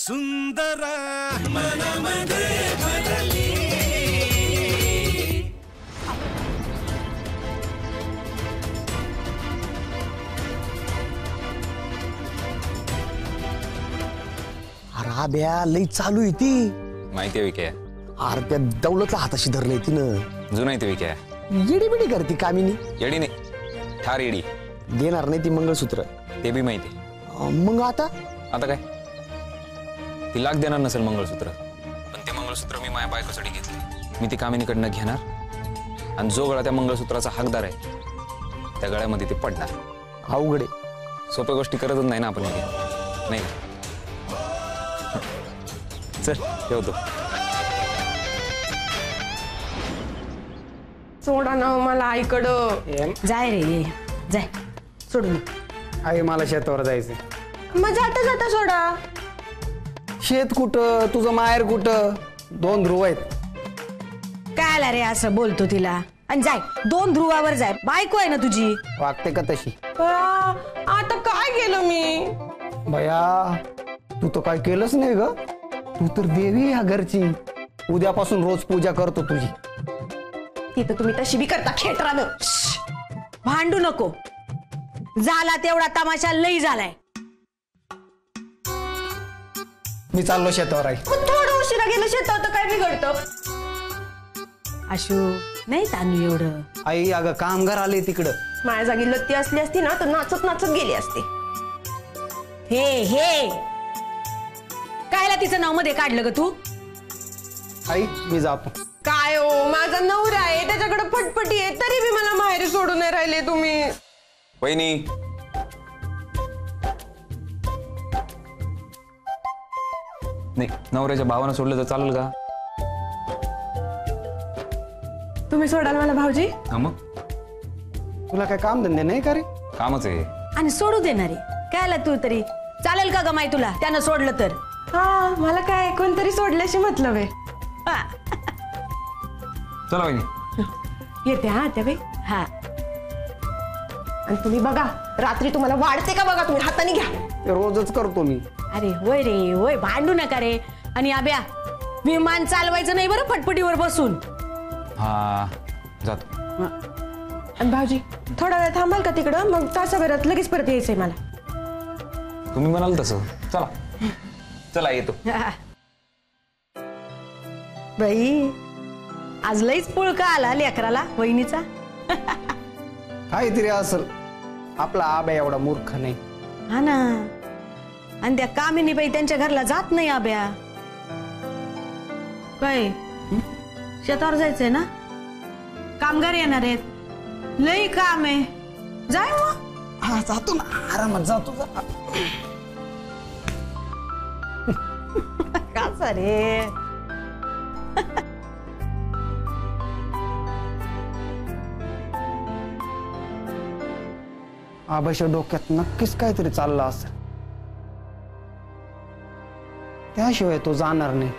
सुंदर मनमध्ये भरली. अरे लई चालू आहे ती. माहिती आहे विक्या. अरे त्या दौलतला हाताशी धरलंय तिनं. जुनं आहे ते विक्या. येडी बिडी करते कामिनी. येडी नाही, ठार येडी. देणार नाही ती मंगळसूत्र. ते बी माहिती. मग आता काय ती लाख देणार नसेल मंगळसूत्र, पण ते मंगळसूत्र मी माझ्या बायकोसाठी घेतले. मी ती कामिनीकडनं घेणार आणि जो गळा त्या मंगळसूत्राचा हकदार आहे त्या गळ्यामध्ये ते पडणार. अवघडे सोप्या गोष्टी करतच नाही ना आपण. नाही चल ठेवतो. सोडा ना मला आईकडं. जाय रे जाय सोडून. आई मला शेतावर जायचंय. मग जाता जाता सोडा. शेत कुठं तुझं माहेर कुठं? 2 ध्रुव आहेत. काय आला रे असं बोलतो तिला. आणि जाय 2 ध्रुवावर जाय. बायको आहे ना तुझी. वागते का तशी? आता काय केलं मी? बया तू तर काय केलंच नाही ग. तू तर देवी ह्या घरची. उद्यापासून रोज पूजा करतो तुझी. तिथं तुम्ही तशी बी करता खेटरानं. भांडू नको. झाला तेवढा तमाशा लई झालाय. मी चाललो शेतावर आई. थोडं उशिरा गेलं शेतात तर काय बिघडतं? आशू नाही तानू एवढं. आई अगं कामगार आले तिकडं. माझ्या जागी लत्ती असली असती ना तर नाचत नाचत गेली असते. हे कायला तिचं नाव मध्ये काढलं ग तू? आई मी जातो. काय हो माझा नवरा आहे त्याच्याकडे फटफटी आहे तरी बी मला माहेरी सोडून नाही राहिले तुम्ही. वहिनी नाही, नवऱ्याच्या भावानं सोडलं तर चालेल का? तुम्ही सोडाल मला भाऊजी? हा मग तुला काय काम धंदे नाही का रे? कामच आहे. आणि सोडू देणारे कायला तू तरी. चालेल का गमाई तुला त्यानं सोडलं तर? हा मला काय कोणतरी सोडल्याशी मतलब आहे. चला वहिनी येते. हा त्या बाई. हा आणि तुम्ही बघा रात्री तुम्हाला वाढते का बघा. तुम्ही हाताने घ्या. ते रोजच करतो मी. अरे होय रे होय. भांडू नका रे. आणि आब्या विमान चालवायचं नाही बरं फटफटीवर बसून. हा जातो. आणि भाऊजी थोडा वेळ थांबाल का तिकडं? मग तासाभरात लगेच परत यायचंय मला. तुम्ही म्हणाल तसं. चला चला येतो. बाई आज लईच पुळका आला लेकराला वहिनीचा. काहीतरी असल. आपला आबा एवढा मूर्ख नाही. हा ना. आणि त्या कामिनी बाई त्यांच्या घरला जात नाही आब्या. काय शेतावर जायचंय ना? कामगार येणार आहेत. लई काम आहे. जाय मग. हा जातो ना आरामात जातो. का रे? आबाच्या डोक्यात नक्कीच काहीतरी चाललं असेल. त्याशिवाय तो जाणार नाही.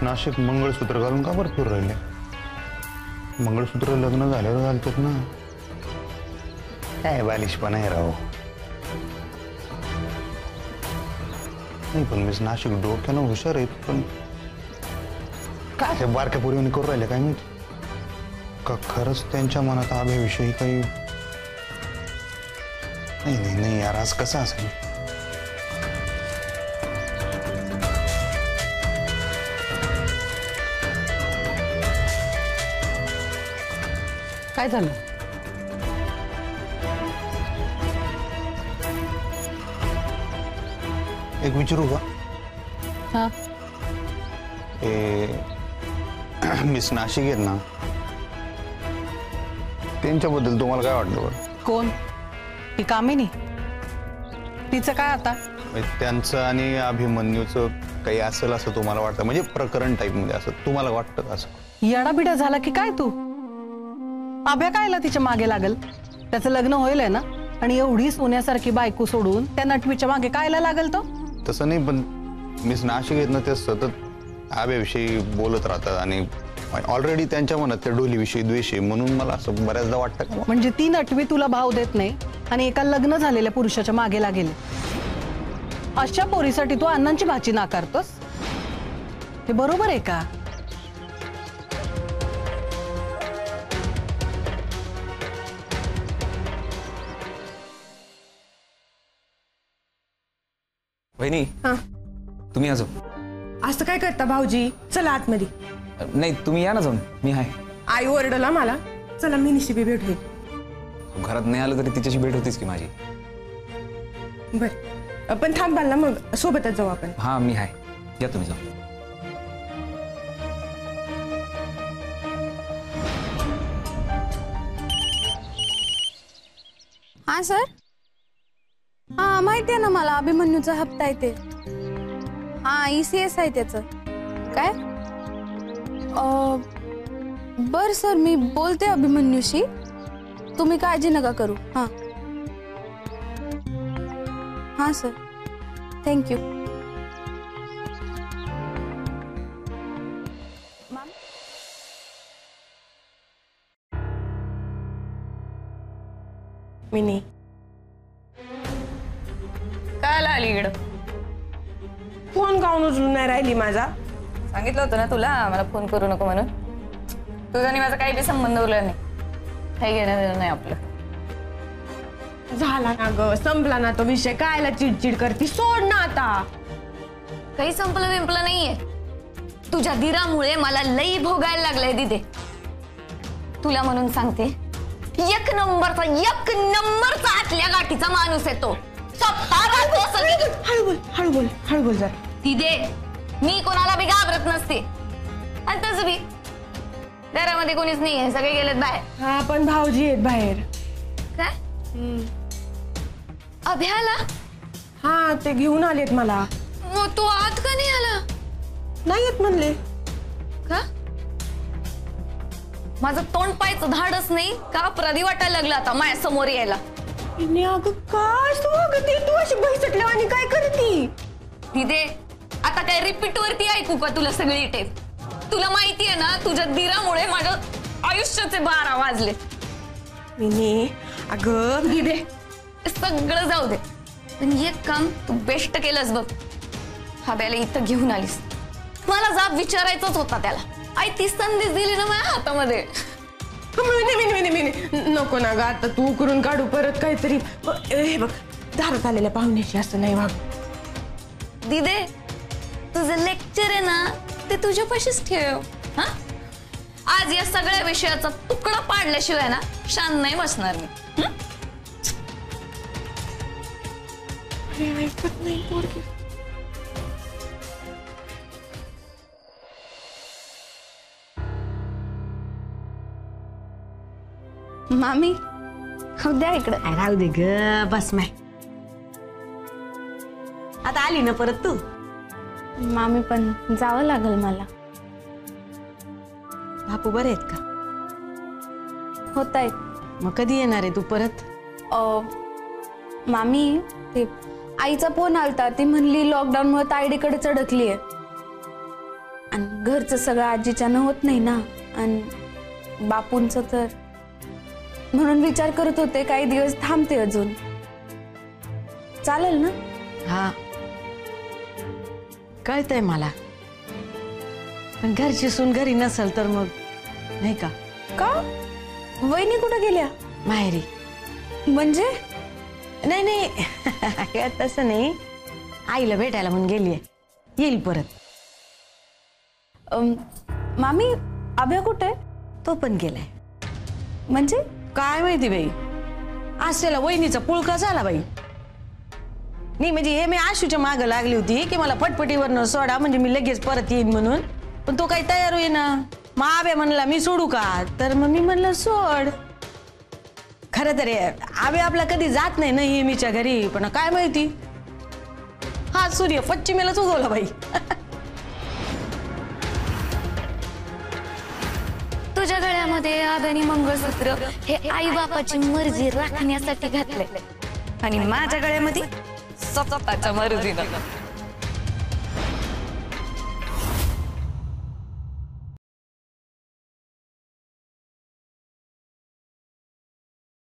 नाशिक मंगळसूत्र घालून का बरं फिरू राहिले? मंगळसूत्र लग्न झाल्यावर घालतात ना. काय बालिशपणा आहे राव. नाही पण मिस नाशिक डोक्यानं हुशार आहेत. पण काय बारक्या पोरीने करू राहिले काय माहिती? का खरंच त्यांच्या मनात आभ्याविषयी काही नाही यार. आज कसं असेल? काय झालं? एक विचारू का? हा मिस नाशिक आहेत ना त्यांच्याबद्दल तुम्हाला काय वाटलं बरं? कोण? ही कामिनी? तिचं काय आता? त्यांचं आणि अभिमन्यूचं काही असेल असं तुम्हाला वाटतं? म्हणजे प्रकरण टाईप मध्ये असं तुम्हाला वाटतं का? असं येडाबिडा झाला की काय तू? आभ्या कायला तिच्या मागे लागल? त्याचं लग्न होईल ना. आणि एवढी सोन्यासारखी बायको सोडून त्या नटवीच्या मागे कायला लागल तो? तसं नाही पण मिस नाशिक आहेत ना ते सतत आब्याविषयी बोलत राहतात आणि ऑलरेडी त्यांच्या मनात त्या डोलीविषयी द्वेष आहे, म्हणून मला असं बऱ्याचदा वाटतं का म्हणजे ती नटवी तुला भाव देत नाही आणि एका लग्न झालेल्या पुरुषाच्या मागे लागेल. अशा पोरीसाठी तू अण्णांची भाची नाकारतोस? हे बरोबर आहे का? बहिणी हा तुम्ही या जाऊ. असं काय करता भाऊजी? चला आतमध्ये. नाही तुम्ही या ना जाऊन, मी आहे. आई ओरडला मला. चला मी निशिबी भेट होईल. घरात नाही आलं तरी तिच्याशी भेट होतीच की माझी. बर पण थांबाल ना, मग सोबतच जाऊ आपण. हा मी आहे, या तुम्ही जाऊ. हा सर. हा माहिती आहे ना मला, अभिमन्यूचा हप्ता आहे ते. हा ECS आहे त्याचं. काय बर सर, मी बोलते अभिमन्यूशी, तुम्ही काळजी नका करू. हा हा सर, थँक्यू. मिनी काय आली इकडं? फोन काऊन उचलून नाही राहिली माझा? सांगितलं होतं ना तुला मला फोन करू नको म्हणून. तुझा आणि माझा काही बी संबंध उरला नाही. काही घेणं देणं नाही आपलं. झाला ना ग, संपला ना तो विषय. कायला चिडचिड करती? सोड ना आता. काही संपलं विंपलं नाहीये. तुझ्या धीरामुळे मला लई भोगायला लागलंय दिदे. तुला म्हणून सांगते, एक नंबरचा आतल्या गाठीचा माणूस आहे तो. हळू बोल जरा. दिदे, मी कोणाला बी घाबरत नसते. आणि तसं बी घरामध्ये कोणीच नाहीये, सगळे गेलेत बाहेर. हा पण भाऊजी आहेत बाहेर. काय अभ्याला? हा ते घेऊन आलेत मला. मग तू आत का नाही आला? नाही येत म्हणले. का? माझं तोंड पायचं धाडच नाही का? अपराधी वाटायला लागला आता माझ्या समोर यायला. अगं काय तू अशी बैसटल्यावानी काय करती? दिदे, आता काय रिपीट वरती ऐकू का तुला सगळी टेप? तुला माहिती आहे ना, तुझ्या धीरामुळे माझ्या आयुष्याचे 12 वाजले. मिनी अगं दिदे, सगळं जाऊ दे, पण एक काम तू बेस्ट केलंस बघ. हब्याला इथं घेऊन आलीस. मला जाब विचारायचाच होता त्याला. आई ती संदेश दिली ना माझ्या हातामध्ये. नको ना ग, आता तू करून काढू परत काहीतरी. हे बघ, दारात आलेल्या पाहुण्याशी असं नाही वाग. दिदे, तुझं लेक्चर आहे ना ते तुझ्यापाशीच ठेव. हा, आज या सगळ्या विषयाचा तुकडा पाडल्याशिवाय ना शांत नाही बसणार मी. ऐकत नाही पोरगी. मामी खाऊ द्या इकडं. राहू दे ग, बस माय. आता आली ना परत तू? मामी पण जावं लागल मला. बापू बरे आहेत का? होत आहेत. मग कधी येणार आहे तू परत? मामी, ते आईचा फोन आलता. ती म्हणली लॉकडाऊन मुळे तायडीकडे चढकली आहे आणि घरचं सगळं आजीच्यानं होत नाही ना, आणि बापूंचं तर. म्हणून विचार करत होते काही दिवस थांबते अजून. चालेल ना? हा कळतंय मला, पण घरची सून घरी नसेल तर मग नाही का? का वहिनी कुठं गेल्या? माहेरी. म्हणजे? नाही नाही तसं नाही, आईला भेटायला म्हणून गेलीये, येईल परत. मामी, अभ्या कुठे? तो पण गेलाय. म्हणजे काय माहिती बाई, आशेला वहिनीचा पुळका झाला बाई. नाही म्हणजे हे मी आशूच्या मागं लागली होती की मला फटफटीवरनं सोडा म्हणजे मी लगेच परत येईन म्हणून, पण तो काही तयार होईना. मग आब्या म्हणला मी सोडू का, तर मग मी म्हणलं सोड. खरं तर आब्या आपला कधी जात नाही नेहमीच्या घरी, पण काय माहिती हा सूर्य पश्चिमेलाच उगवला बाई. तुझ्या गळ्यामध्ये आब्यानी मंगळसूत्र हे आई बापाची मर्जी राखण्यासाठी घातलंय आणि माझ्या गळ्यामध्ये स्वतःच्या मर्जीनं.